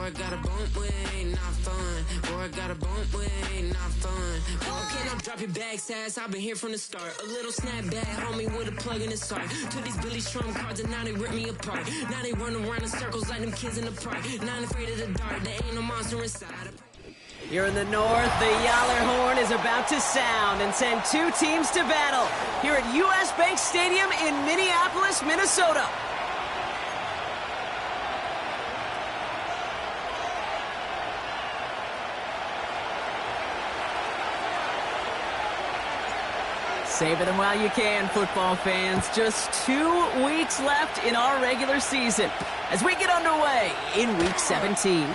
I got a bump with ain't not fun. Boy, I got a bump with ain't not fun. Okay, now drop your bag, sass. I've been here from the start. A little snapback, homie, with a plug in his heart. Took these Billy Strum cards and now they rip me apart. Now they run around in circles like them kids in the park. Not afraid of the dark, there ain't no monster inside. Here in the north, the Yaller horn is about to sound and send two teams to battle here at U.S. Bank Stadium in Minneapolis, Minnesota. Savor them while you can, football fans. Just 2 weeks left in our regular season as we get underway in Week 17.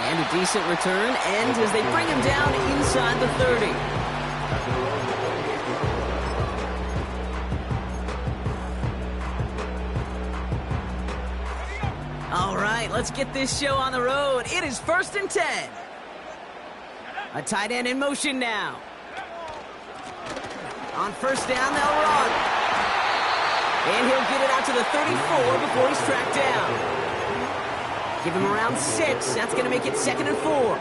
And a decent return ends as they bring him down inside the 30. All right, let's get this show on the road. It is 1st and 10. A tight end in motion now. On 1st down, they'll run. And he'll get it out to the 34 before he's tracked down. Give him around 6. That's going to make it 2nd and 4.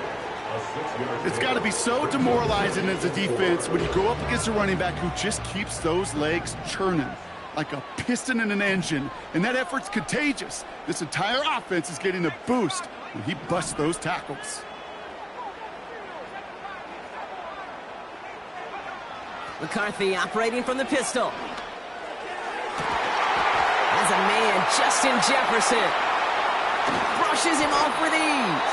It's got to be so demoralizing as a defense when you go up against a running back who just keeps those legs churning like a piston in an engine. And that effort's contagious. This entire offense is getting a boost when he busts those tackles. McCarthy operating from the pistol. As a man, Justin Jefferson brushes him off with ease.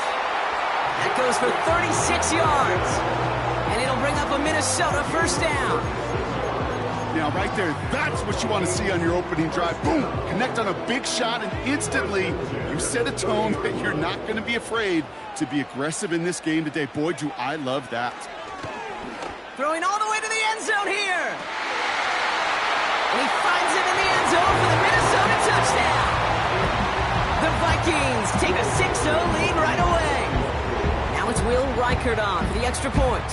That goes for 36 yards. And it'll bring up a Minnesota 1st down. Now, right there, that's what you want to see on your opening drive. Boom! Connect on a big shot, and instantly you set a tone that you're not going to be afraid to be aggressive in this game today. Boy, do I love that. Throwing all the way to the end zone here. And he finds him in the end zone for the Minnesota touchdown. The Vikings take a 6-0 lead right away. Now it's Will Reichert on for the extra point.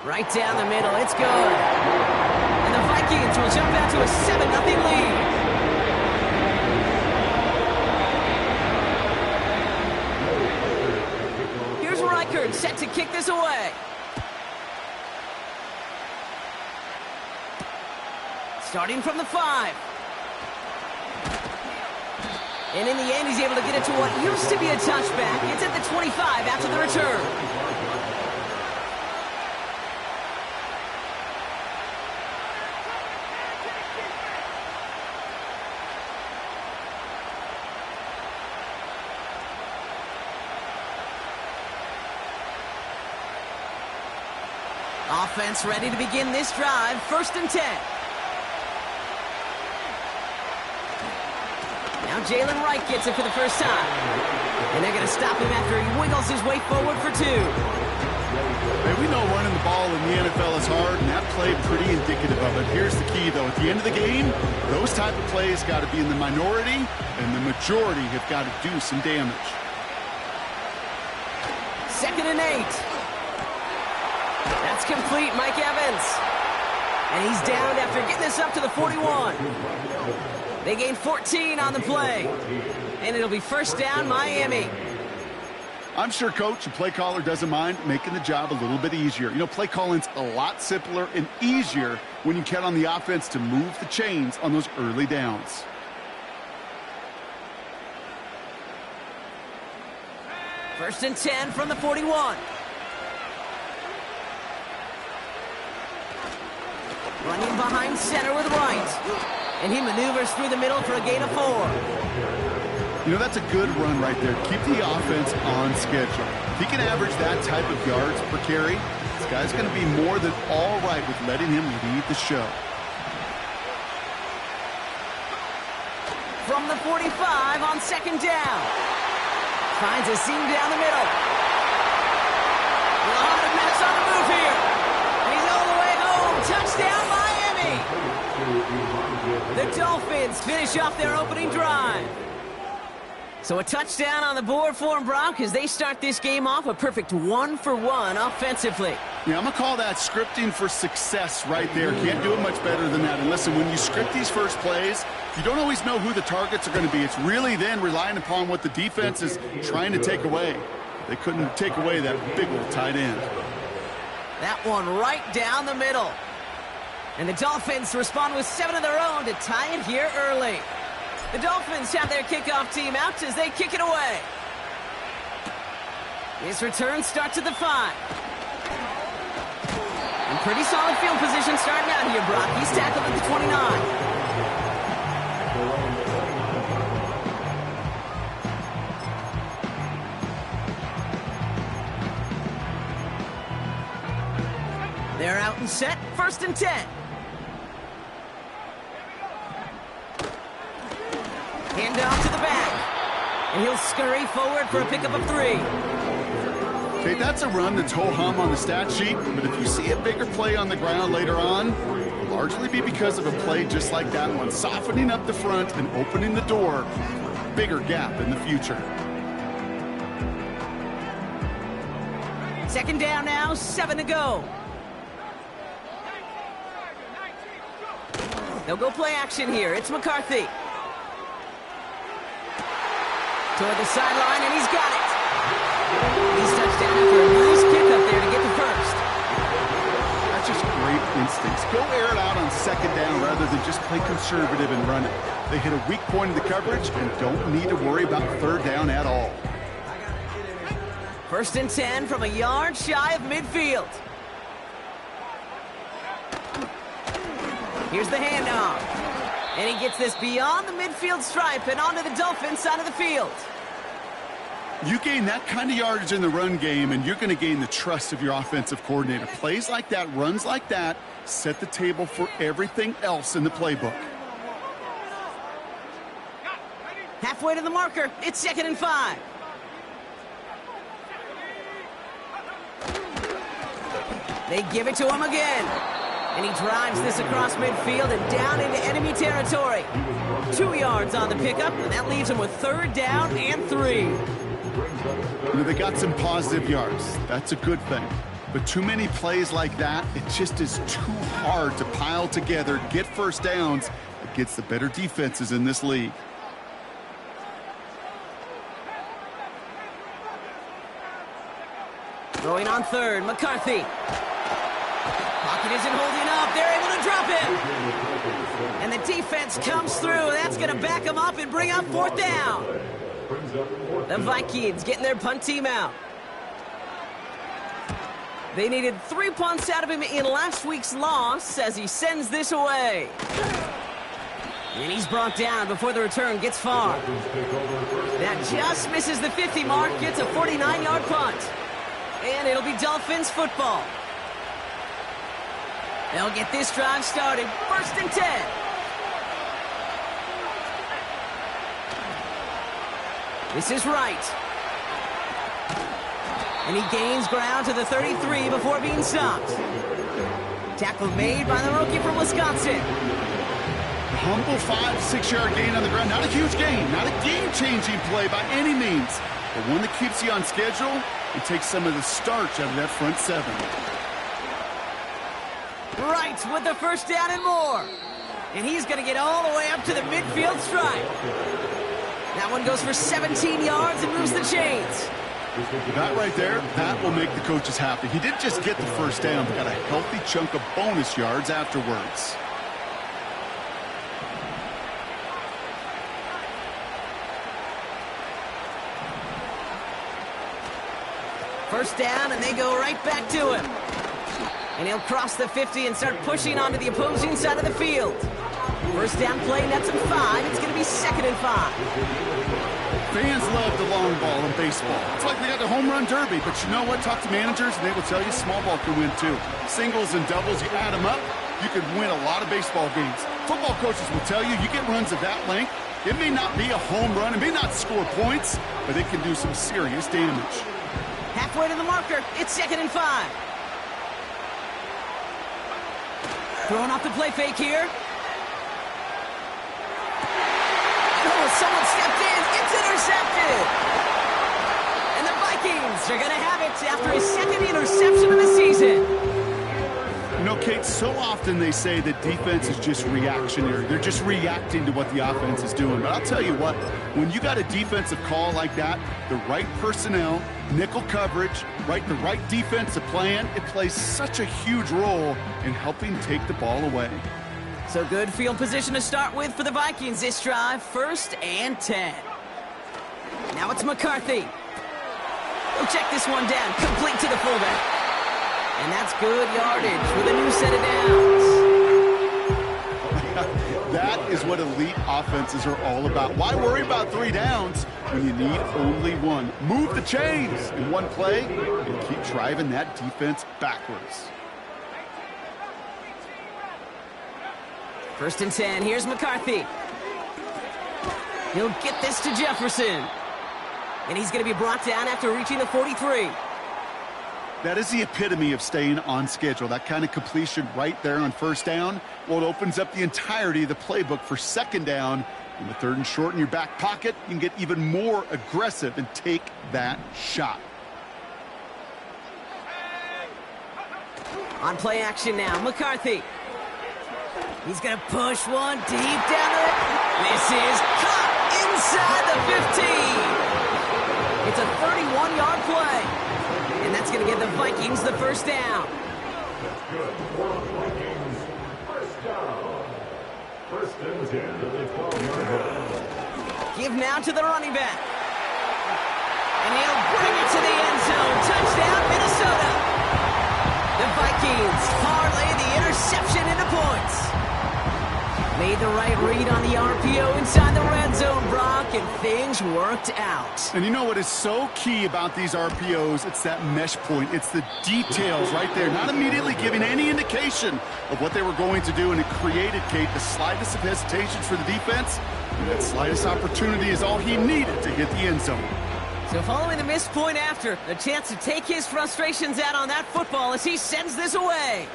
Right down the middle, it's good. And the Vikings will jump out to a 7-0 lead. Reichert set to kick this away. Starting from the 5. And in the end, he's able to get it to what used to be a touchback. It's at the 25 after the return. Offense ready to begin this drive. 1st and 10. Now Jalen Wright gets it for the first time. And they're going to stop him after he wiggles his way forward for 2. Hey, we know running the ball in the NFL is hard, and that play pretty indicative of it. Here's the key, though. At the end of the game, those type of plays got to be in the minority, and the majority have got to do some damage. 2nd and 8. That's complete, Mike Evans. And he's down after getting this up to the 41. They gain 14 on the play. And it'll be 1st down, Miami. I'm sure coach and play caller doesn't mind making the job a little bit easier. You know, play calling's a lot simpler and easier when you count on the offense to move the chains on those early downs. First and 10 from the 41. Running behind center with Wright. And he maneuvers through the middle for a gain of 4. You know, that's a good run right there. Keep the offense on schedule. If he can average that type of yards per carry, this guy's going to be more than all right with letting him lead the show. From the 45 on 2nd down. Finds a seam down the middle. A lot of minutes on the move here. And he's all the way home. Touchdown, Miami. The Dolphins finish off their opening drive. So a touchdown on the board for them, Brock, as they start this game off a perfect 1-for-1 offensively. Yeah, I'm going to call that scripting for success right there. Can't do it much better than that. And listen, when you script these first plays, you don't always know who the targets are going to be. It's really then relying upon what the defense is trying to take away. They couldn't take away that big old tight end. That one right down the middle. And the Dolphins respond with 7 of their own to tie it here early. The Dolphins have their kickoff team out as they kick it away. This return starts at the 5. And pretty solid field position starting out here, Brock. He's tackled at the 29. They're out and set, 1st and 10. Hand off to the back. And he'll scurry forward for a pickup of 3. Okay, that's a run that's ho-hum on the stat sheet, but if you see a bigger play on the ground later on, it'll largely be because of a play just like that one, softening up the front and opening the door for a bigger gap in the future. 2nd down now, 7 to go. They'll go play action here. It's McCarthy. Toward the sideline, and he's got it. He's touchdown after a nice kick up there to get the first. That's just great instincts. Go air it out on 2nd down rather than just play conservative and run it. They hit a weak point in the coverage and don't need to worry about 3rd down at all. 1st and 10 from a yard shy of midfield. Here's the handoff. And he gets this beyond the midfield stripe and onto the Dolphins side of the field. You gain that kind of yardage in the run game, and you're going to gain the trust of your offensive coordinator. Plays like that, runs like that, set the table for everything else in the playbook. Halfway to the marker, it's 2nd and 5. They give it to him again. And he drives this across midfield and down into enemy territory. 2 yards on the pickup, and that leaves him with 3rd down and 3. You know, they got some positive yards. That's a good thing. But too many plays like that, it just is too hard to pile together, get 1st downs against the better defenses in this league. Throwing on 3rd, McCarthy. Pocket isn't holding up. They're able to drop him. And the defense comes through. That's going to back him up and bring up 4th down. The Vikings getting their punt team out. They needed 3 punts out of him in last week's loss as he sends this away. And he's brought down before the return gets far. That just misses the 50 mark, gets a 49-yard punt. And it'll be Dolphins football. They'll get this drive started. 1st and 10. This is right. And he gains ground to the 33 before being stopped. Tackle made by the rookie from Wisconsin. Humble 5-6 yard gain on the ground. Not a huge gain. Not a game-changing play by any means. But one that keeps you on schedule and takes some of the starch out of that front 7. Right with the 1st down and more. And he's going to get all the way up to the midfield stripe. That one goes for 17 yards and moves the chains. That right there, that will make the coaches happy. He didn't just get the 1st down, but got a healthy chunk of bonus yards afterwards. First down, and they go right back to him. And he'll cross the 50 and start pushing onto the opposing side of the field. First down play, nets him 5. It's going to be 2nd and 5. Fans love the long ball in baseball. It's like they got the home run derby, but you know what? Talk to managers, and they will tell you small ball can win too. Singles and doubles, you add them up, you can win a lot of baseball games. Football coaches will tell you, you get runs of that length, it may not be a home run, it may not score points, but it can do some serious damage. Halfway to the marker, it's 2nd and 5. Throwing off the play fake here. Oh, someone stepped in. It's intercepted. And the Vikings Vikings are going to have it after his second interception of the season. You know, Kate, so often they say that defense is just reactionary. They're just reacting to what the offense is doing. But I'll tell you what, when you got a defensive call like that, the right personnel, nickel coverage, the right defensive plan, it plays such a huge role in helping take the ball away. So good field position to start with for the Vikings this drive. 1st and 10. Now it's McCarthy. He'll check this one down, complete to the fullback. And that's good yardage with a new set of downs. That is what elite offenses are all about. Why worry about 3 downs when you need only 1? Move the chains in one play and keep driving that defense backwards. 1st and 10. Here's McCarthy. He'll get this to Jefferson. And he's going to be brought down after reaching the 43. That is the epitome of staying on schedule. That kind of completion right there on 1st down. Well, it opens up the entirety of the playbook for 2nd down. In the 3rd and short in your back pocket, you can get even more aggressive and take that shot. On play action now, McCarthy. He's going to push one deep down the... This is caught inside the 15. It's a 31-yard play. And that's going to give the Vikings the 1st down. Give now to the running back. And he'll bring it to the end zone. Touchdown, Minnesota. The Vikings parlay the interception into points. Made the right read on the RPO inside the red zone, Brock, and things worked out. And you know what is so key about these RPOs? It's that mesh point. It's the details right there, not immediately giving any indication of what they were going to do, and it created, Kate, the slightest of hesitations for the defense, and that slightest opportunity is all he needed to hit the end zone. So following the missed point after, a chance to take his frustrations out on that football as he sends this away.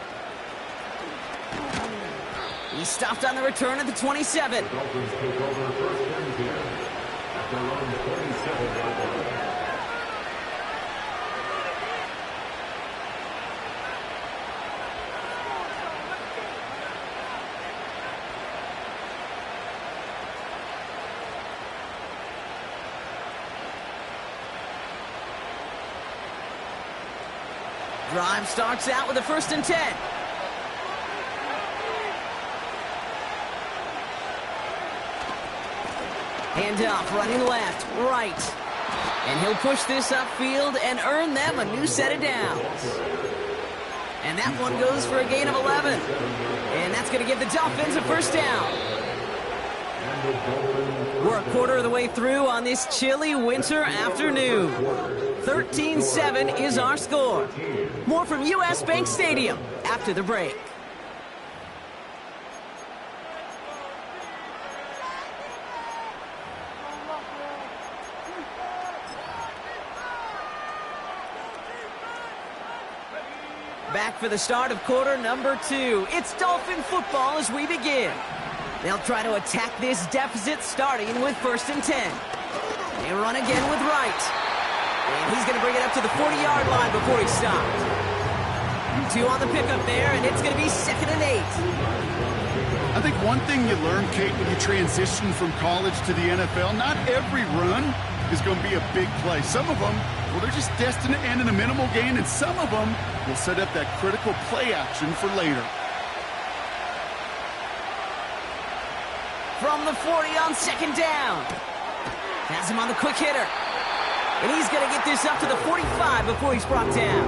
He stopped on the return at the 27. Dolphins take over 1st and 10 at their own 27-yard line. Drive starts out with a 1st and 10. Handoff, running left, right. And he'll push this upfield and earn them a new set of downs. And that one goes for a gain of 11. And that's going to give the Dolphins a 1st down. We're a quarter of the way through on this chilly winter afternoon. 13-7 is our score. More from U.S. Bank Stadium after the break. Back for the start of quarter number 2. It's Dolphin football as we begin. They'll try to attack this deficit starting with 1st and 10. They run again with Wright. And he's going to bring it up to the 40-yard line before he stopped. 2 on the pickup there, and it's going to be 2nd and 8. I think one thing you learn, Kate, when you transition from college to the NFL, not every run is going to be a big play. Some of them, well, they're just destined to end in a minimal gain, and some of them will set up that critical play action for later. From the 40 on 2nd down. Has him on the quick hitter. And he's going to get this up to the 45 before he's brought down.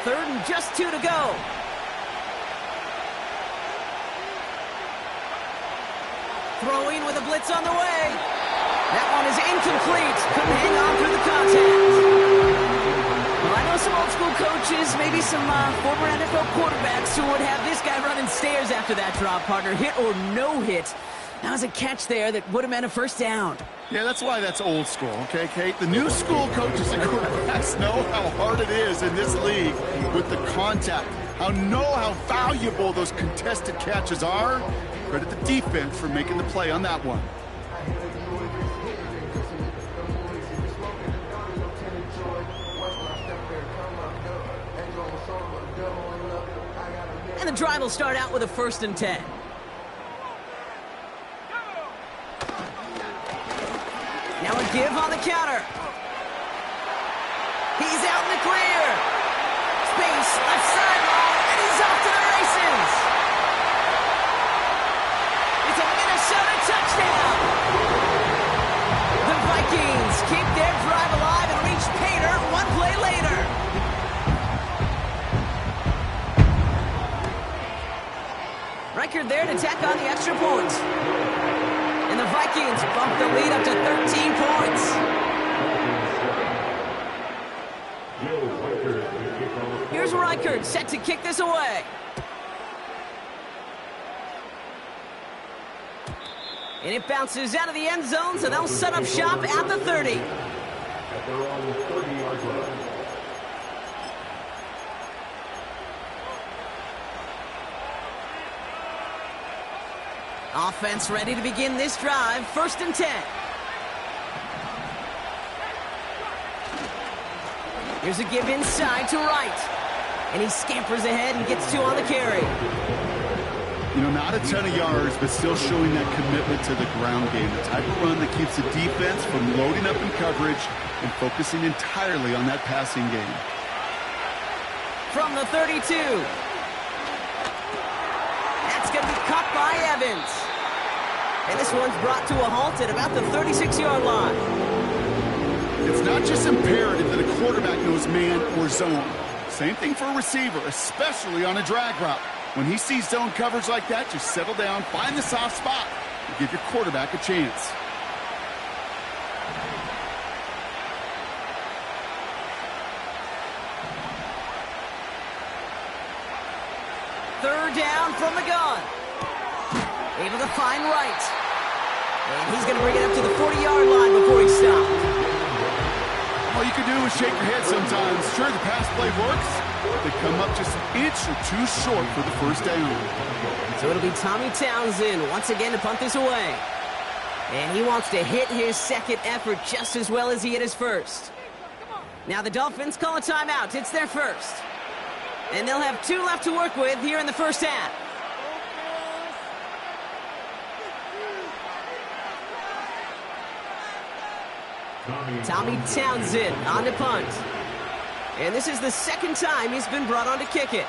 Third and just 2 to go. Throwing with a blitz on the way. That one is incomplete. Couldn't hang on through the contact. Well, I know some old school coaches, maybe some former NFL quarterbacks who would have this guy running stairs after that drop, partner. Hit or no hit. That was a catch there that would have meant a 1st down. Yeah, that's why that's old school, okay, Kate? The new school coaches and quarterbacks, just know how hard it is in this league with the contact. How valuable those contested catches are. Credit the defense for making the play on that one. And the drive will start out with a 1st and 10. Now a give on the counter. He's out in the clear. Space, left sideline, and he's off to the races. It's a Minnesota touchdown. The Vikings keep their drive alive and reach Pater one play later. Reichard there to tack on the extra point. And the Vikings bump the lead up to 13 points. Here's Reichard set to kick this away. And it bounces out of the end zone, so they'll set up shop at the 30. At their own 30-yard line. Offense ready to begin this drive. 1st and 10. Here's a give inside to Wright. And he scampers ahead and gets 2 on the carry. You know, not a ton of yards, but still showing that commitment to the ground game. The type of run that keeps the defense from loading up in coverage and focusing entirely on that passing game. From the 32. That's going to be caught by Evans. And this one's brought to a halt at about the 36-yard line. It's not just imperative that a quarterback knows man or zone. Same thing for a receiver, especially on a drag route. When he sees zone coverage like that, just settle down, find the soft spot, and give your quarterback a chance. Third down from the gun. Able to find Wright. And he's going to bring it up to the 40-yard line before he stops. All you can do is shake your head sometimes. Sure, the pass play works. They come up just an inch or 2 short for the 1st down. So it'll be Tommy Townsend once again to punt this away. And he wants to hit his 2nd effort just as well as he hit his 1st. Now the Dolphins call a timeout. It's their 1st. And they'll have 2 left to work with here in the 1st half. Tommy Townsend on to punt. And this is the 2nd time he's been brought on to kick it.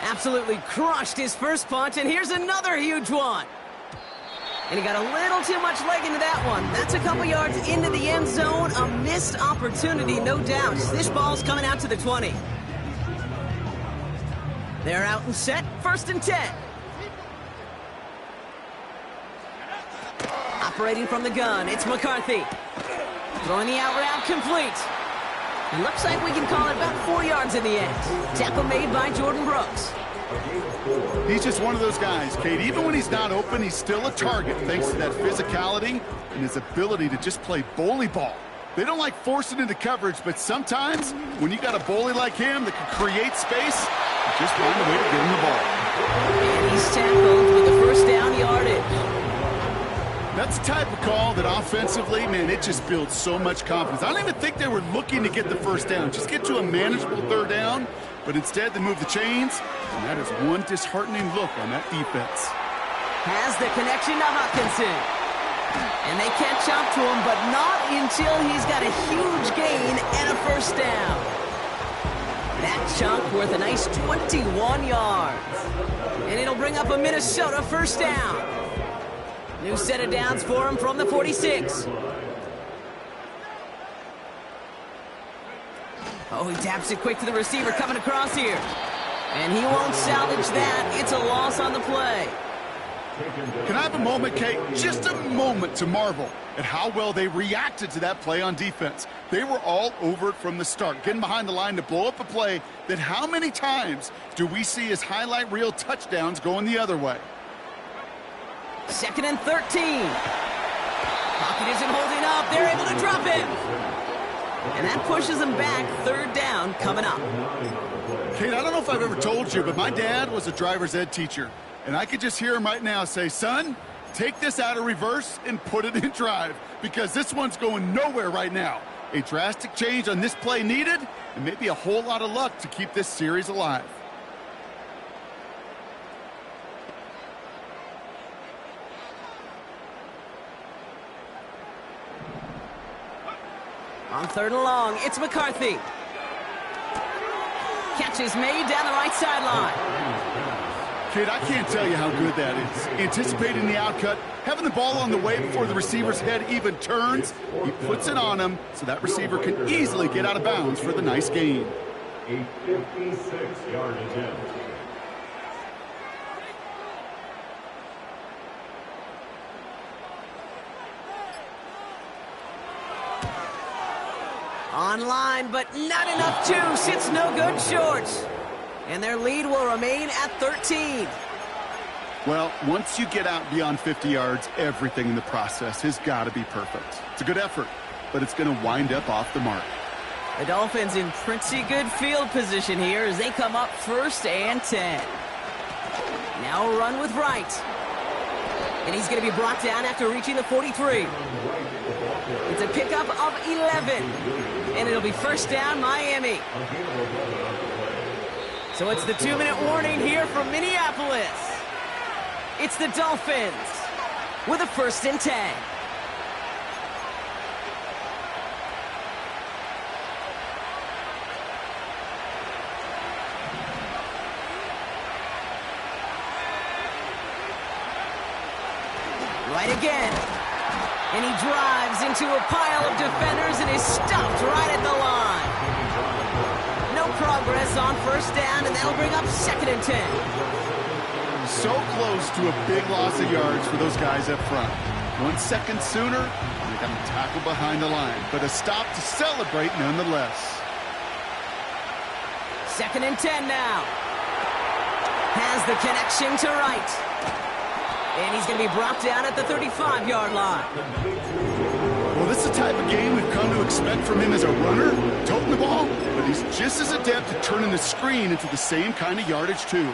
Absolutely crushed his 1st punt, and here's another huge one. And he got a little too much leg into that one. That's a couple yards into the end zone. A missed opportunity, no doubt. This ball's coming out to the 20. They're out and set. 1st and 10. Operating from the gun, it's McCarthy. Throwing the out route complete. It looks like we can call it about 4 yards in the end. Tackle made by Jordan Brooks. He's just one of those guys, Kate. Even when he's not open, he's still a target thanks to that physicality and his ability to just play bully ball. They don't like forcing into coverage, but sometimes when you got a bully like him that can create space, you just find a way to get him the ball. And he's tackled with the 1st down yardage. That's the type of call that offensively, man, it just builds so much confidence. I don't even think they were looking to get the 1st down. Just get to a manageable 3rd down, but instead they move the chains, and that is one disheartening look on that defense. Has the connection to Hutchinson. And they catch up to him, but not until he's got a huge gain and a 1st down. That chunk worth a nice 21 yards. And it'll bring up a Minnesota 1st down. New set of downs for him from the 46. Oh, he taps it quick to the receiver coming across here. And he won't salvage that. It's a loss on the play. Can I have a moment, Kate? Just a moment to marvel at how well they reacted to that play on defense. They were all over it from the start, getting behind the line to blow up a play that how many times do we see as highlight reel touchdowns going the other way? 2nd and 13. Pocket isn't holding up. They're able to drop him. And that pushes them back. Third down coming up. Kate, I don't know if I've ever told you, but my dad was a driver's ed teacher. And I could just hear him right now say, son, take this out of reverse and put it in drive, because this one's going nowhere right now. A drastic change on this play needed, and maybe a whole lot of luck to keep this series alive. On third and long, it's McCarthy. Catch is made down the right sideline. Kid, I can't tell you how good that is. Anticipating the outcut, having the ball on the way before the receiver's head even turns, he puts it on him so that receiver can easily get out of bounds for the nice gain. A 56-yard attempt. Online, but not enough juice. It's no good short. And their lead will remain at 13. Well, once you get out beyond 50 yards, everything in the process has got to be perfect. It's a good effort, but it's going to wind up off the mark. The Dolphins in pretty good field position here as they come up 1st and 10. Now a run with Wright. And he's going to be brought down after reaching the 43. It's a pickup of 11. And it'll be 1st down, Miami. So it's the 2-minute warning here from Minneapolis. It's the Dolphins with a 1st and 10. Right again. And he drives into a pile of defenders and is stopped right at the line. No progress on 1st down, and that'll bring up 2nd and 10. So close to a big loss of yards for those guys up front. 1 second sooner, they got to tackle behind the line, but a stop to celebrate nonetheless. 2nd and 10 now. Has the connection to Wright. And he's going to be brought down at the 35-yard line. Well, this is the type of game we've come to expect from him as a runner, toting the ball, but he's just as adept at turning the screen into the same kind of yardage, too.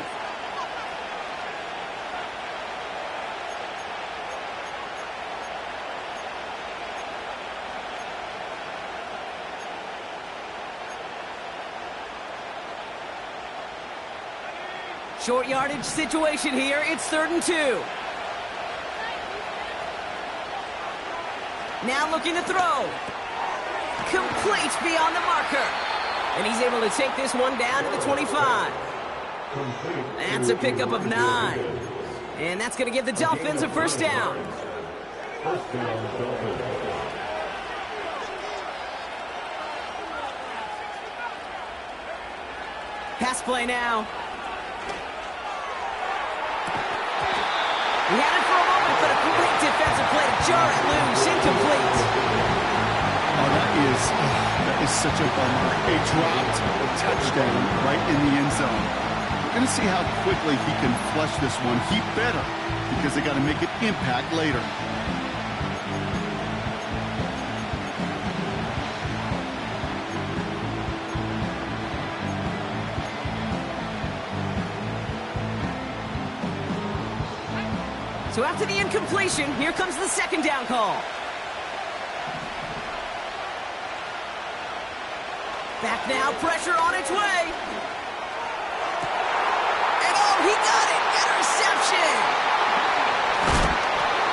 Short yardage situation here. It's 3rd and 2. Now looking to throw. Complete beyond the marker. And he's able to take this one down to the 25. That's a pickup of 9. And that's going to give the Dolphins a 1st down. First down, Dolphins. Pass play now. He had it for a moment, but a great defensive play to jar it loose. Incomplete. Oh, that is such a bummer. A dropped touchdown right in the end zone. We're going to see how quickly he can flush this one. He better, because they got to make it impact later. So after the incompletion, here comes the 2nd down call. Back now, pressure on its way. And oh, he got it! Interception!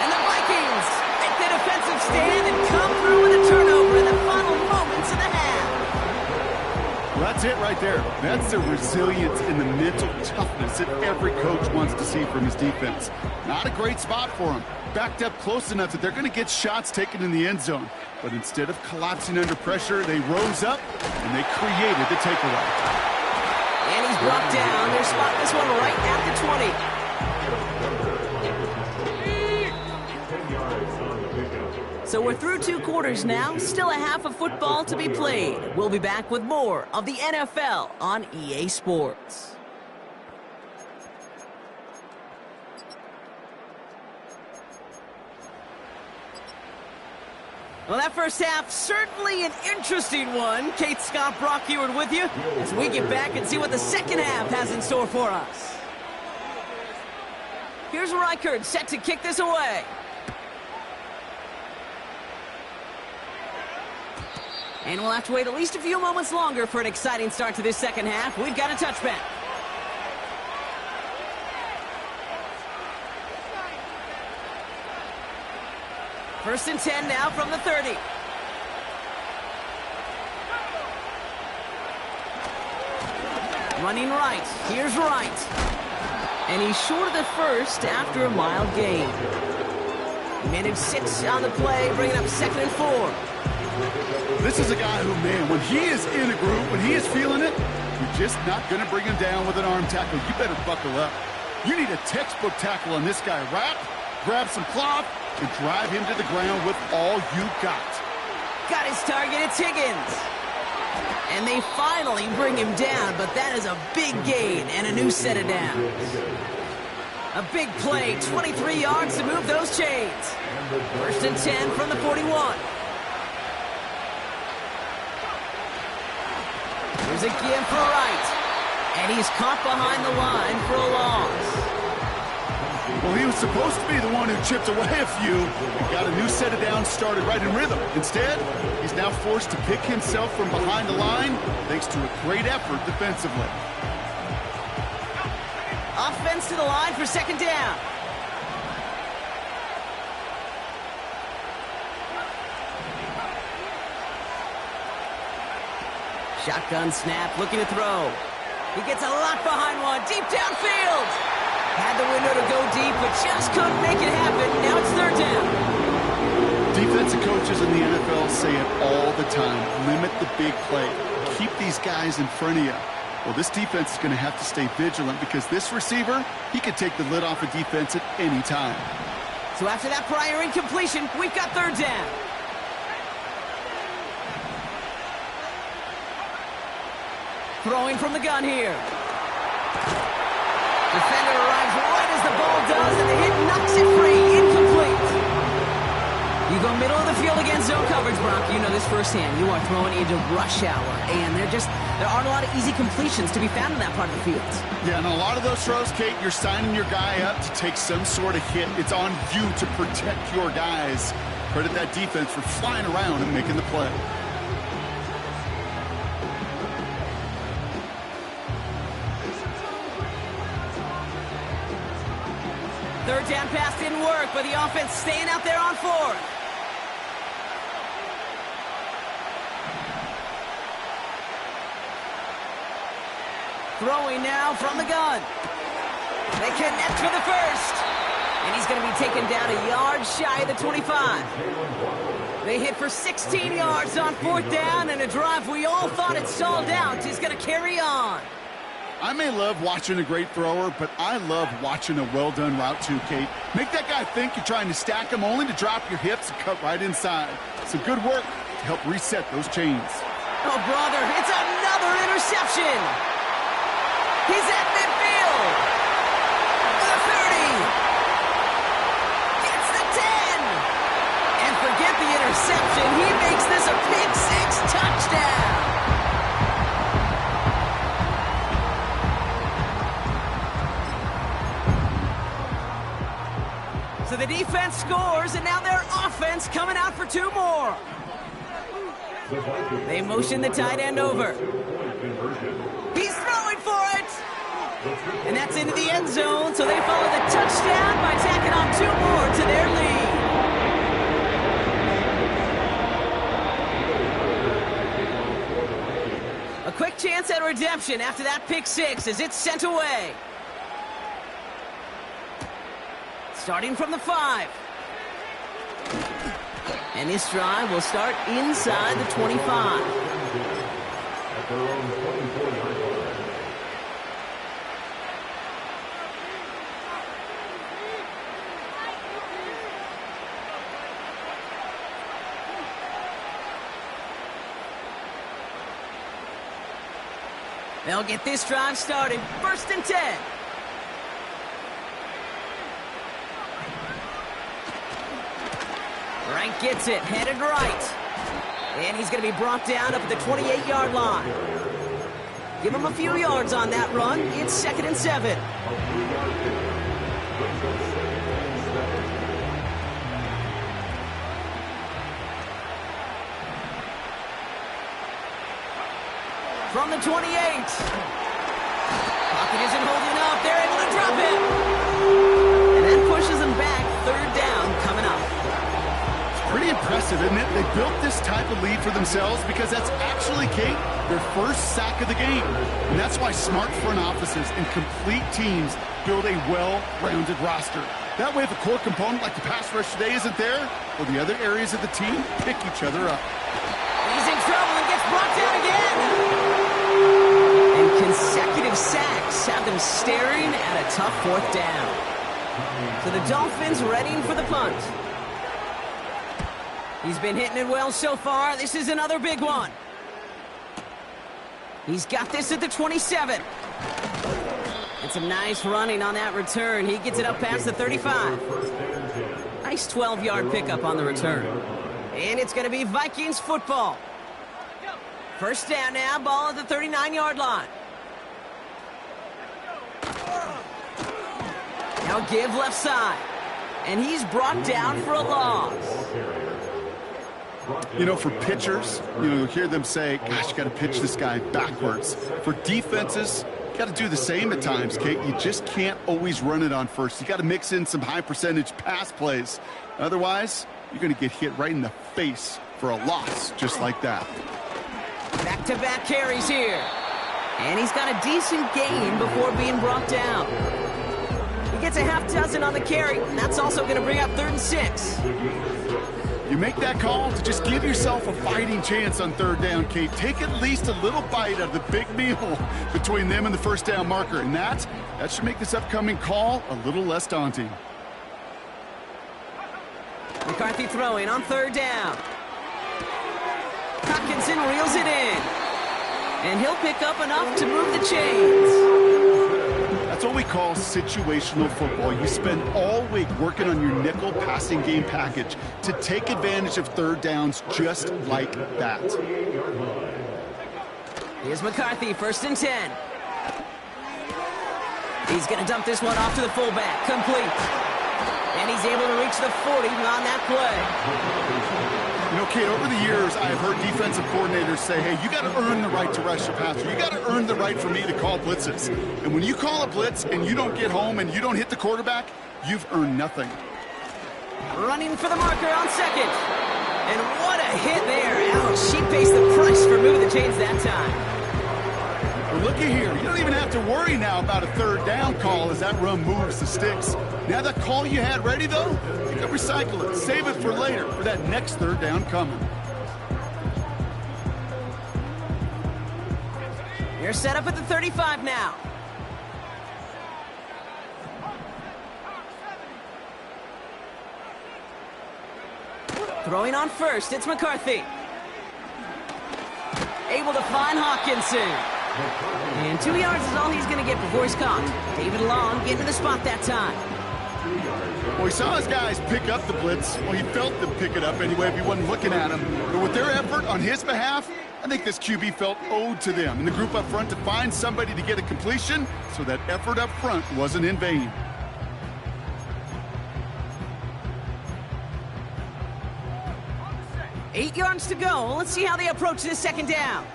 And the Vikings make the defensive stand and come through with a turnover in the final moments of the half. Well, that's it right there. That's the resilience and the mental toughness that every coach wants to see from his defense. Not a great spot for him. Backed up close enough that they're going to get shots taken in the end zone. But instead of collapsing under pressure, they rose up and they created the takeaway. And he's brought down. They'll spot this one right at the 20. 10 yards on the pickup. So we're through 2 quarters now. Still a half of football to be played. We'll be back with more of the NFL on EA Sports. Well, that first half, certainly an interesting one. Kate, Scott, Brock Ewart with you as we get back and see what the second half has in store for us. Here's Reichert set to kick this away. And we'll have to wait at least a few moments longer for an exciting start to this second half. We've got a touchback. First and 10 now from the 30. Running right. Here's Wright. And he's short of the first after a mild gain. Minute 6 on the play, bringing up 2nd and 4. This is a guy who, man, when he is in a groove, when he is feeling it, you're just not going to bring him down with an arm tackle. You better buckle up. You need a textbook tackle on this guy. Wrap, grab some cloth, and drive him to the ground with all you got. Got his target, it's Higgins. And they finally bring him down, but that is a big gain and a new set of downs. A big play, 23 yards to move those chains. First and 10 from the 41. There's a give for Wright. And he's caught behind the line for a loss. Well, he was supposed to be the one who chipped away a few and got a new set of downs started right in rhythm. Instead, he's now forced to pick himself from behind the line thanks to a great effort defensively. Offense to the line for second down. Shotgun snap, looking to throw. He gets a lot behind one, deep downfield. Had the window to go deep, but just couldn't make it happen. Now it's third down. Defensive coaches in the NFL say it all the time. Limit the big play. Keep these guys in front of you. Well, this defense is going to have to stay vigilant because this receiver, he could take the lid off a defense at any time. So after that prior incompletion, we've got third down. Throwing from the gun here. Defender arrives right as the ball does, and the hit knocks it free. Incomplete. You go middle of the field against zone coverage, Brock. You know this firsthand. You are throwing into rush hour, and there aren't a lot of easy completions to be found in that part of the field. Yeah, and a lot of those throws, Kate, you're signing your guy up to take some sort of hit. It's on you to protect your guys. Credit that defense for flying around and making the play. Third down pass didn't work, but the offense staying out there on fourth. Throwing now from the gun. They connect for the first. And he's going to be taken down a yard shy of the 25. They hit for 16 yards on fourth down, and a drive we all thought had stalled out is going to carry on. I may love watching a great thrower, but I love watching a well-done route too, Kate. Make that guy think you're trying to stack him only to drop your hips and cut right inside. Some good work to help reset those chains. Oh, brother, it's another interception. He's at midfield. The 30. Gets the 10. And forget the interception. He makes this a pick six touchdown. So the defense scores, and now their offense coming out for two more. They motion the tight end over. He's throwing for it! And that's into the end zone, so they follow the touchdown by tacking on two more to their lead. A quick chance at redemption after that pick six as it's sent away. Starting from the 5. And this drive will start inside the 25. At their own 24-yard line. They'll get this drive started. First and 10. Frank gets it, headed right. And he's going to be brought down up at the 28-yard line. Give him a few yards on that run. It's 2nd and 7. From the 28. Pocket isn't holding up. They're able to drop it. And that pushes them back. 3rd down coming up. Pretty impressive, isn't it? They built this type of lead for themselves because that's actually, Kate, their first sack of the game. And that's why smart front offices and complete teams build a well-rounded roster. That way, if a core component like the pass rush today isn't there, well, the other areas of the team pick each other up. He's in trouble and gets brought down again. And consecutive sacks have them staring at a tough 4th down. So the Dolphins readying for the punt. He's been hitting it well so far. This is another big one. He's got this at the 27. And some nice running on that return. He gets it up past the 35. Nice 12-yard pickup on the return. And it's going to be Vikings football. 1st down now, ball at the 39-yard line. Now give left side. And he's brought down for a loss. You know, for pitchers, you hear them say, gosh, you got to pitch this guy backwards. For defenses, you got to do the same at times, Kate. You just can't always run it on first. You got to mix in some high-percentage pass plays. Otherwise, you're going to get hit right in the face for a loss just like that. Back-to-back carries here. And he's got a decent gain before being brought down. He gets a half dozen on the carry, and that's also going to bring up 3rd and 6. You make that call to just give yourself a fighting chance on 3rd down, Kate. Take at least a little bite out of the big meal between them and the 1st down marker, and that should make this upcoming call a little less daunting. McCarthy throwing on 3rd down. Hopkinson reels it in. And he'll pick up enough to move the chains. That's what we call situational football. You spend all week working on your nickel passing game package to take advantage of 3rd downs just like that. Here's McCarthy, 1st and 10. He's going to dump this one off to the fullback. Complete. And he's able to reach the 40 on that play. You know, Kate, over the years, I've heard defensive coordinators say, hey, you got to earn the right to rush the passer. You got to earn the right for me to call blitzes. And when you call a blitz and you don't get home and you don't hit the quarterback, you've earned nothing. Running for the marker on 2nd. And what a hit there. Ouch, she pays the price for moving the chains that time. Well, looky here. You don't even have to worry now about a 3rd down call as that run moves the sticks. Now that call you had ready, though, you can recycle it. Save it for later for that next 3rd down coming. You're set up at the 35 now. Throwing on 1st, it's McCarthy. Able to find Hawkinson. And 2 yards is all he's going to get before he's caught. David Long getting to the spot that time. Well, he saw his guys pick up the blitz. Well, he felt them pick it up anyway if he wasn't looking at him. But with their effort on his behalf, I think this QB felt owed to them and the group up front to find somebody to get a completion, so that effort up front wasn't in vain. Eight yards to go. Let's see how they approach this 2nd down.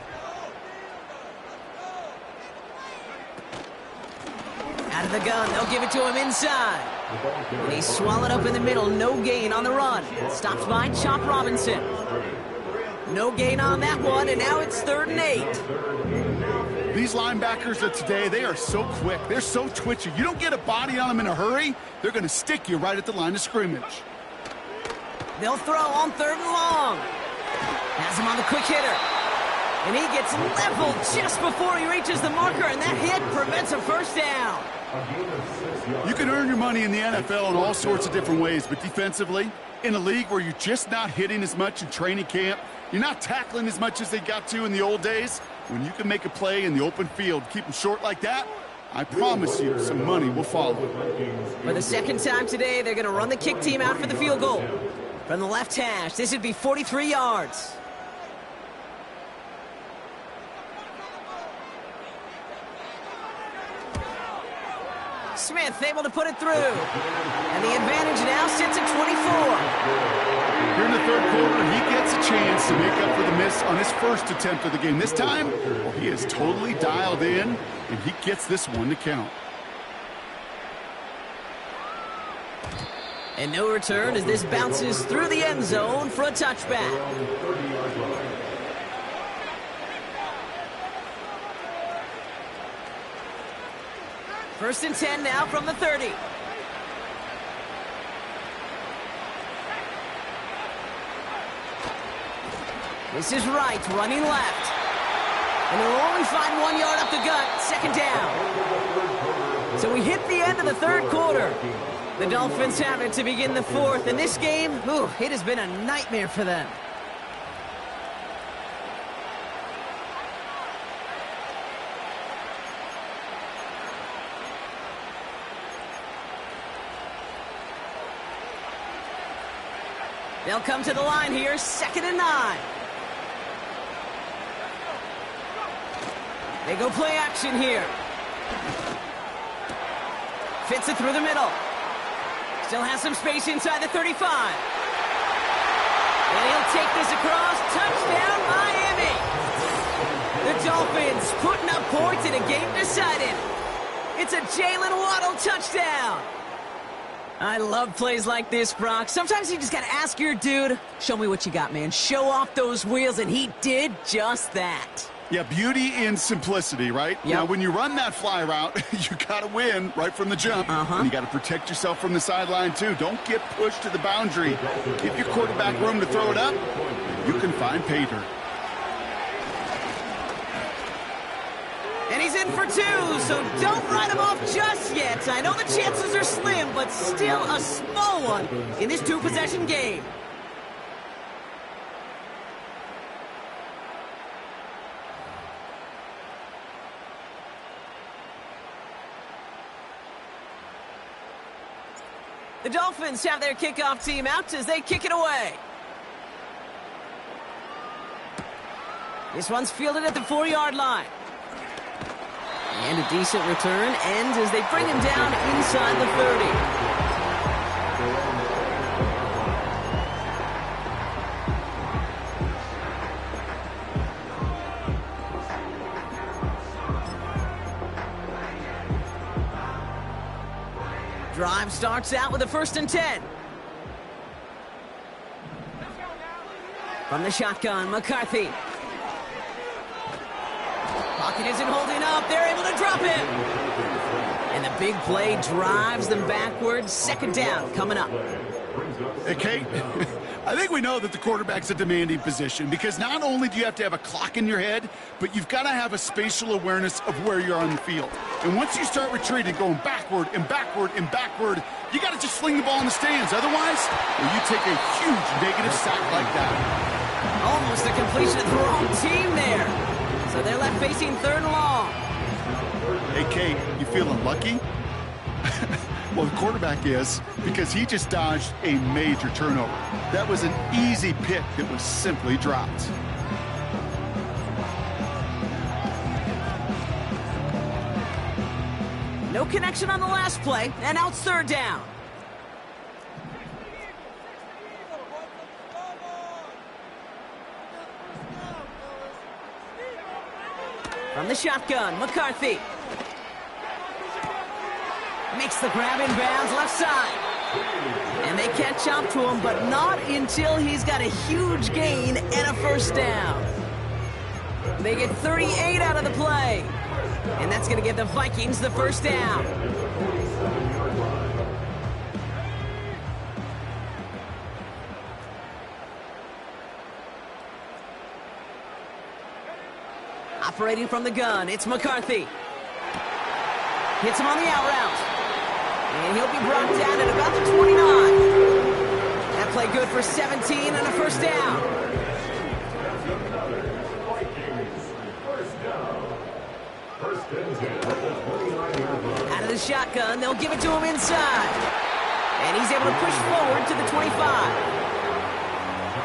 Out of the gun, they'll give it to him inside. And he's swallowed up in the middle. No gain on the run. Stops by Chop Robinson. No gain on that one, and now it's 3rd and 8. These linebackers of today, they are so quick. They're so twitchy. You don't get a body on them in a hurry, they're going to stick you right at the line of scrimmage. They'll throw on 3rd and long. Has him on the quick hitter. And he gets leveled just before he reaches the marker, and that hit prevents a 1st down. You can earn your money in the NFL in all sorts of different ways, but defensively, in a league where you're just not hitting as much in training camp, you're not tackling as much as they got to in the old days, when you can make a play in the open field, keep them short like that, I promise you some money will follow. For the 2nd time today, they're going to run the kick team out for the field goal. From the left hash, this would be 43 yards. Smith able to put it through. And the advantage now sits at 24. Here in the third quarter, he gets a chance to make up for the miss on his first attempt of the game. This time, well, he is totally dialed in, and he gets this one to count. And no return as this bounces through the end zone for a touchback. First and 10 now from the 30. This is Wright running left. And he'll only find 1 yard up the gut, second down. So we hit the end of the third quarter. The Dolphins have it to begin the fourth. And this game, it has been a nightmare for them. They'll come to the line here, 2nd and 9. They go play action here. Fits it through the middle. Still has some space inside the 35. And he'll take this across. Touchdown, Miami. The Dolphins putting up points in a game decided. It's a Jalen Waddle touchdown. I love plays like this, Brock. Sometimes you just got to ask your dude, show me what you got, man. Show off those wheels, and he did just that. Yeah, beauty in simplicity, right? Yep. Now, when you run that fly route, you got to win right from the jump. And you got to protect yourself from the sideline, too. Don't get pushed to the boundary. Give your quarterback room to throw it up. You can find pay dirt. And he's in for 2, so don't write him off just yet. I know the chances are slim, but still a small one in this 2-possession game. The Dolphins have their kickoff team out as they kick it away. This one's fielded at the 4-yard line. And a decent return ends as they bring him down inside the 30. Drive starts out with a 1st and 10. From the shotgun, McCarthy. Pocket isn't holding up. They're able to drop him. And the big play drives them backwards. 2nd down coming up. Hey, Kate, I think we know that the quarterback's a demanding position because not only do you have to have a clock in your head, but you've got to have a spatial awareness of where you're on the field. And once you start retreating, going backward and backward and backward, you got to just sling the ball in the stands. Otherwise, well, you take a huge negative sack like that. Almost a completion of the wrong team there. So they're left facing 3rd and long. Hey, Kate, you feeling lucky? Well, the quarterback is, because he just dodged a major turnover. That was an easy pick that was simply dropped. No connection on the last play, and now it's 3rd down. From the shotgun, McCarthy. Makes the grab in bounds left side. And they catch up to him, but not until he's got a huge gain and a 1st down. They get 38 out of the play. And that's going to give the Vikings the 1st down. Operating from the gun, it's McCarthy. Hits him on the out route. And he'll be brought down at about the 29. That play good for 17 and a 1st down. Out of the shotgun, they'll give it to him inside. And he's able to push forward to the 25.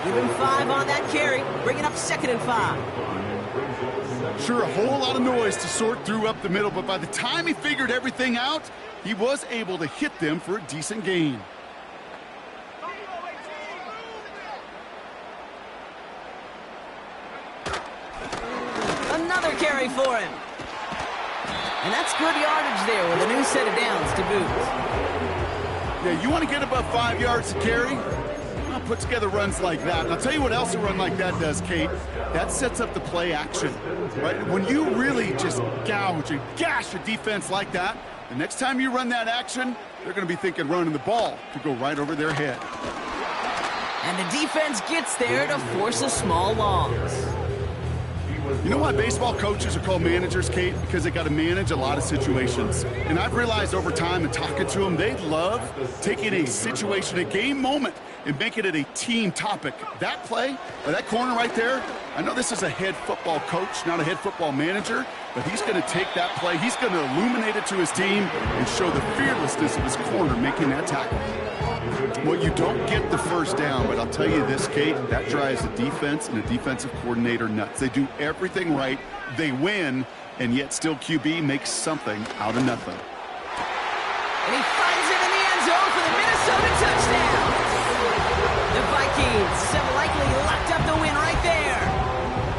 Give him 5 on that carry. Bring it up 2nd and 5. Sure, a whole lot of noise to sort through up the middle, but by the time he figured everything out, he was able to hit them for a decent gain. Another carry for him. And that's good yardage there with a new set of downs to boot. Yeah, you want to get above 5 yards to carry? Well, put together runs like that. And I'll tell you what else a run like that does, Kate. That sets up the play action, right? When you really just gouge and gash a defense like that, the next time you run that action, they're going to be thinking running the ball to go right over their head. And the defense gets there to force a small loss. You know why baseball coaches are called managers, Kate? Because they got to manage a lot of situations. And I've realized over time and talking to them, they love taking a situation, a game moment, and making it a team topic. That play, or that corner right there, I know this is a head football coach, not a head football manager, but he's going to take that play, he's going to illuminate it to his team and show the fearlessness of his corner making that tackle. Well, you don't get the first down, but I'll tell you this, Kate, that drives the defense and the defensive coordinator nuts. They do everything right, they win, and yet still QB makes something out of nothing. And he finds it in the end zone for the Minnesota touchdown. The Vikings have likely locked up the win right there.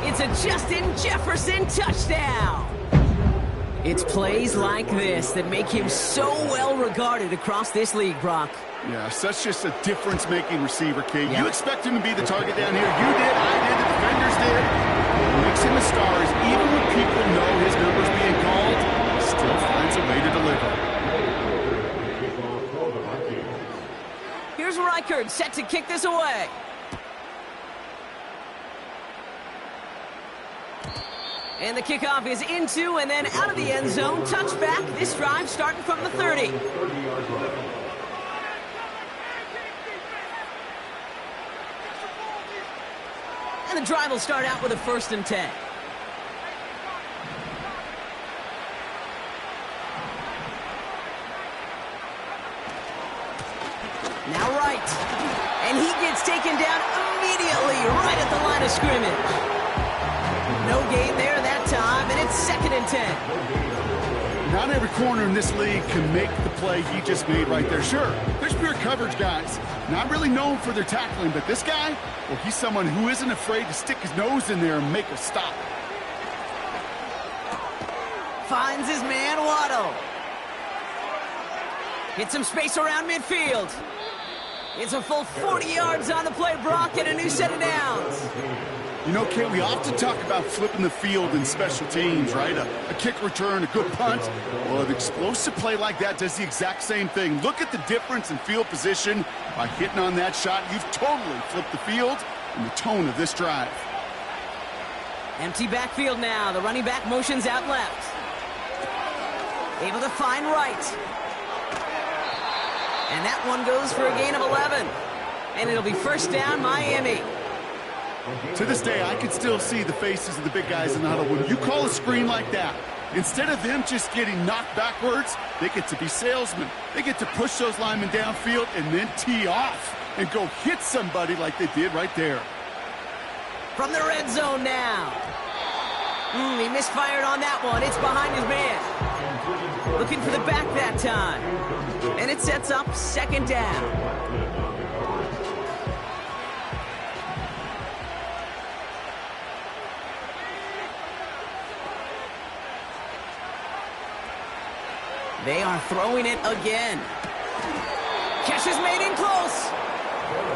It's a Justin Jefferson touchdown. It's plays like this that make him so well regarded across this league, Brock. Yeah, such just a difference-making receiver, Kate. Yep. You expect him to be the target down here. You did, I did, the defenders did. It makes him a star. Even when people know his number's being called, he still finds a way to deliver. Here's Reichard set to kick this away. And the kickoff is into and then out of the end zone. Touchback. This drive starting from the 30. And the drive will start out with a 1st and 10. Now right. And he gets taken down immediately right at the line of scrimmage. No gain there that time, and it's 2nd and 10. Not every corner in this league can make the play he just made right there. Sure, there's pure coverage guys, not really known for their tackling, but this guy, well, he's someone who isn't afraid to stick his nose in there and make a stop. Finds his man, Waddle. Get some space around midfield. It's a full 40 yards on the play, Brock, and a new set of downs. You know, Kate, we often talk about flipping the field in special teams, right? A kick return, a good punt. Well, an explosive play like that does the exact same thing. Look at the difference in field position. By hitting on that shot, you've totally flipped the field and the tone of this drive. Empty backfield now. The running back motions out left. Able to find right. And that one goes for a gain of 11. And it'll be 1st down, Miami. To this day, I can still see the faces of the big guys in the huddle. When you call a screen like that, instead of them just getting knocked backwards, they get to be salesmen. They get to push those linemen downfield and then tee off and go hit somebody like they did right there. From the red zone now. He misfired on that one. It's behind his man. Looking for the back that time. And it sets up 2nd down. They are throwing it again. Catch is made in close.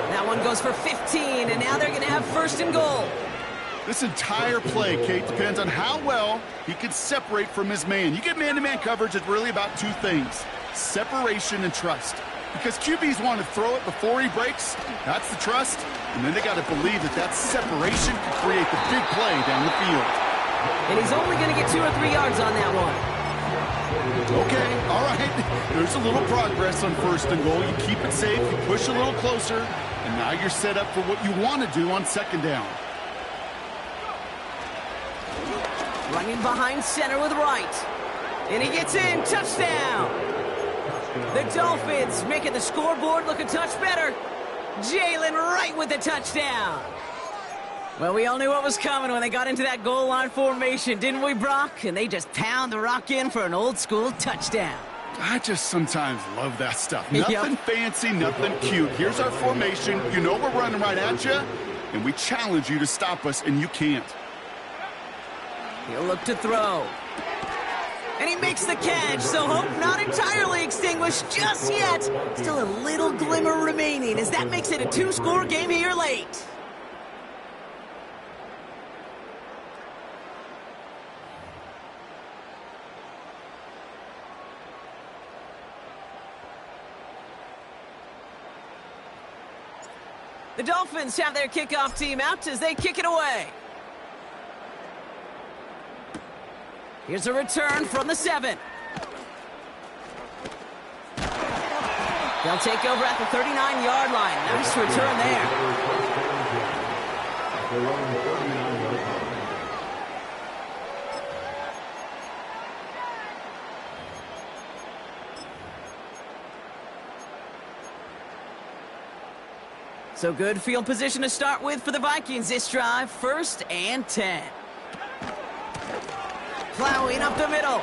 That one goes for 15, and now they're going to have 1st and goal. This entire play, Kate, depends on how well he can separate from his man. You get man-to-man coverage, it's really about 2 things, separation and trust. Because QBs want to throw it before he breaks, that's the trust, and then they got to believe that that separation can create the big play down the field. And he's only going to get 2 or 3 yards on that one. Okay, all right. There's a little progress on 1st and goal. You keep it safe, you push a little closer, and now you're set up for what you want to do on 2nd down. Running behind center with right. And he gets in. Touchdown. The Dolphins making the scoreboard look a touch better. Jalen right with the touchdown. Well, we all knew what was coming when they got into that goal line formation, didn't we, Brock? And they just pound the rock in for an old-school touchdown. I just sometimes love that stuff. Nothing fancy, nothing cute. Here's our formation. You know we're running right at you, and we challenge you to stop us, and you can't. He'll look to throw. And he makes the catch, so hope not entirely extinguished just yet. Still a little glimmer remaining as that makes it a 2-score game here late. The Dolphins have their kickoff team out as they kick it away. Here's a return from the 7. They'll take over at the 39-yard line. Nice return there. So good field position to start with for the Vikings this drive. 1st and 10. Plowing up the middle.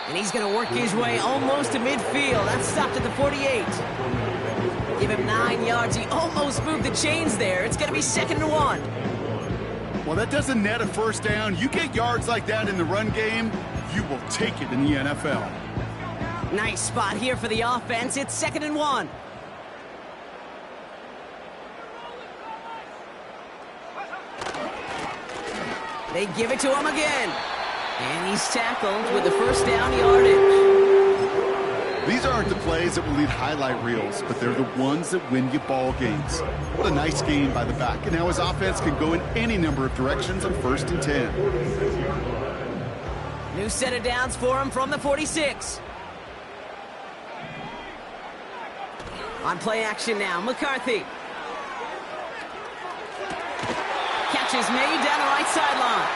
And he's going to work his way almost to midfield. That's stopped at the 48. Give him 9 yards. He almost moved the chains there. It's going to be 2nd and 1. Well, that doesn't net a first down. You get yards like that in the run game, you will take it in the NFL. Nice spot here for the offense. It's 2nd and 1. They give it to him again. And he's tackled with the first down yardage. These aren't the plays that will lead highlight reels, but they're the ones that win you ball games. What a nice game by the back. And now his offense can go in any number of directions on 1st and 10. New set of downs for him from the 46. On play action now, McCarthy. Catch is made down the right sideline.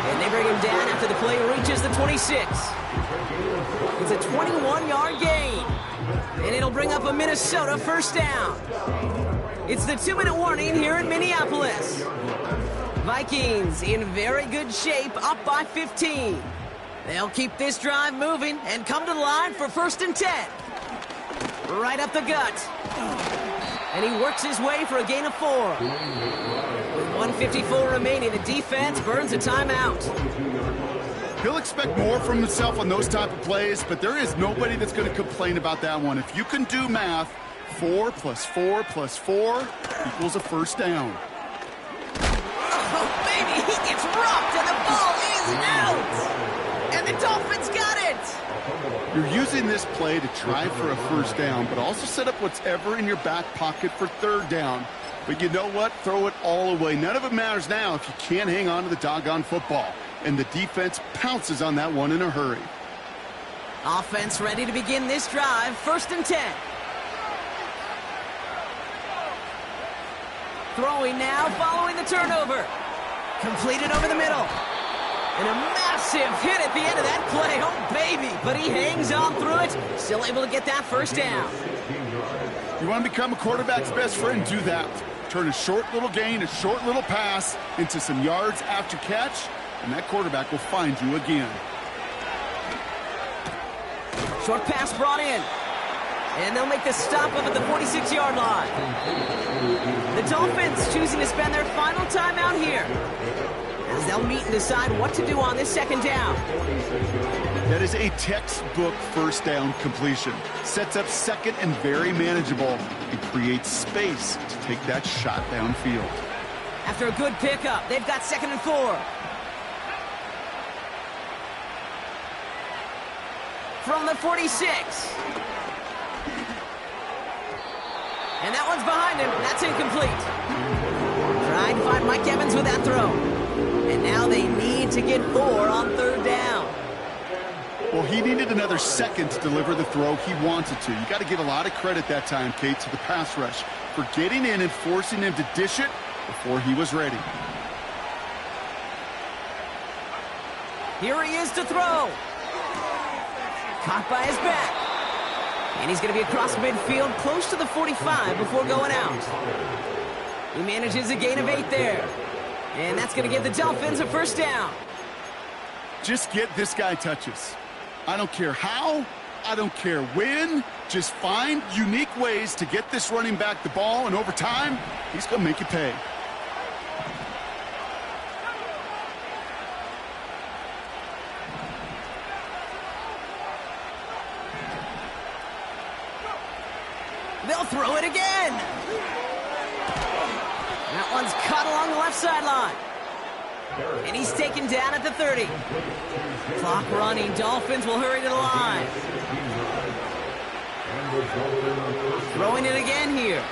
And they bring him down after the play reaches the 26. It's a 21-yard gain. And it'll bring up a Minnesota first down. It's the 2-minute warning here in Minneapolis. Vikings in very good shape, up by 15. They'll keep this drive moving and come to the line for 1st and 10. Right up the gut. And he works his way for a gain of 4. With 1:54 remaining, the defense burns a timeout. He'll expect more from himself on those type of plays, but there is nobody that's going to complain about that one. If you can do math, 4 plus 4 plus 4 equals a first down. Oh, baby, he gets rocked, and the ball is out. And the Dolphins got it. You're using this play to try for a first down, but also set up whatever in your back pocket for 3rd down. But you know what? Throw it all away. None of it matters now if you can't hang on to the doggone football. And the defense pounces on that one in a hurry. Offense ready to begin this drive. 1st and 10. Throwing now following the turnover. Completed over the middle. And a massive hit at the end of that play. Oh, baby. But he hangs on through it. Still able to get that first down. You want to become a quarterback's best friend? Do that. Turn a short little gain, a short little pass into some yards after catch, and that quarterback will find you again. Short pass brought in. And they'll make the stop up at the 46-yard line. The Dolphins choosing to spend their final timeout here, as they'll meet and decide what to do on this 2nd down. That is a textbook first down completion. Sets up 2nd and very manageable and creates space to take that shot downfield. After a good pickup, they've got 2nd and 4. From the 46. And that one's behind him. That's incomplete. Trying to find Mike Evans with that throw. And now they need to get 4 on 3rd down. Well, he needed another second to deliver the throw he wanted to. You got to give a lot of credit that time, Kate, to the pass rush for getting in and forcing him to dish it before he was ready. Here he is to throw. Caught by his back. And he's going to be across midfield, close to the 45 before going out. He manages a gain of 8 there. And that's going to give the Dolphins a first down. Just get this guy touches. I don't care how, I don't care when. Just find unique ways to get this running back the ball, and over time, he's going to make you pay. They'll throw it again. That one's caught along the left sideline. And he's taken down at the 30. Clock running. Dolphins will hurry to the line. Throwing it again here.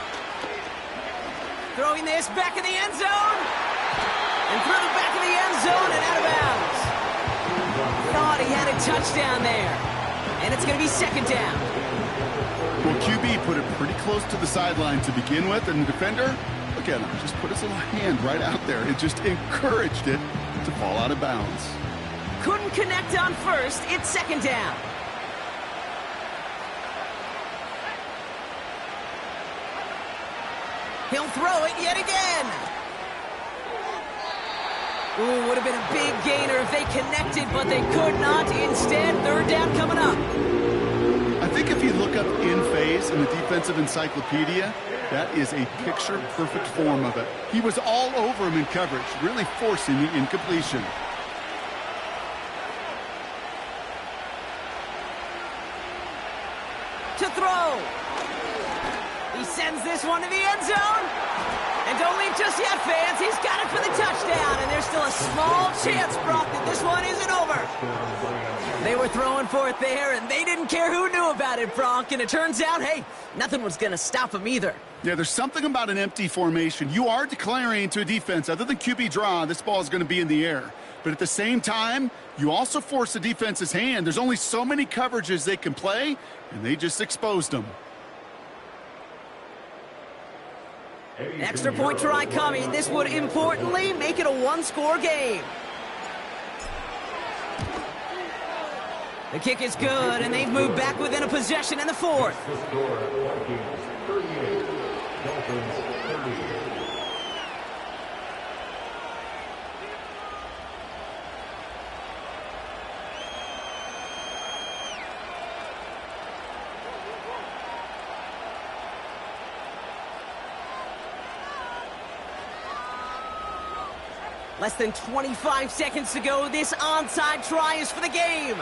Throwing this back in the end zone. And through the back of the end zone and out of bounds. Thought he had a touchdown there. And it's going to be second down. Well, QB put it pretty close to the sideline to begin with, and the defender, look at him, just put his little hand right out there. It just encouraged it to fall out of bounds. Couldn't connect on first. It's second down. He'll throw it yet again. Ooh, would have been a big gainer if they connected, but they could not. Instead, third down coming up. I think if you look up in phase in the defensive encyclopedia, that is a picture-perfect form of it. He was all over him in coverage, really forcing the incompletion. To throw. He sends this one to the end zone. And don't leave just yet, fans. He's got it for the touchdown. And there's still a small chance, Brock, that this one isn't over. They were throwing for it there, and they didn't care who knew about it, Brock. And it turns out, hey, nothing was going to stop him either. Yeah, there's something about an empty formation. You are declaring to a defense, other than QB draw, this ball is going to be in the air. But at the same time, you also force the defense's hand. There's only so many coverages they can play, and they just exposed them. Extra point try coming. This would importantly make it a one-score game. The kick is good, and they've moved back within a possession in the fourth. The score, Vikings 38, Dolphins 30. Less than 25 seconds to go. This onside try is for the game.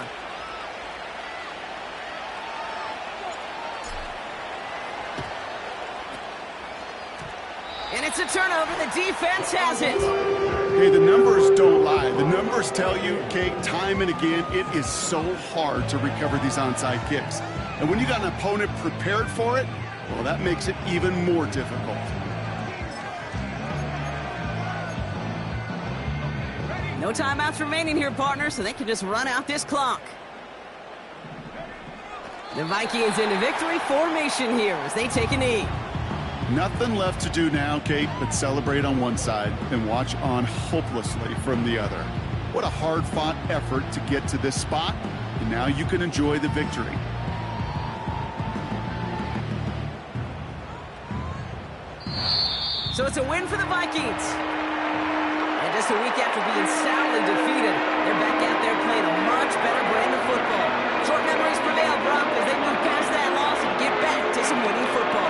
And it's a turnover. The defense has it. Hey, the numbers don't lie. The numbers tell you, Kate, time and again, it is so hard to recover these onside kicks. And when you got an opponent prepared for it, well, that makes it even more difficult. No timeouts remaining here, partner, so they can just run out this clock. The Vikings into victory formation here as they take a knee. Nothing left to do now, Kate, but celebrate on one side and watch on hopelessly from the other. What a hard-fought effort to get to this spot, and now you can enjoy the victory. So it's a win for the Vikings. And just a week after being soundly defeated, they're back out there playing a much better brand of football. Short memories prevail, Brock, as they move past that loss and get back to some winning football.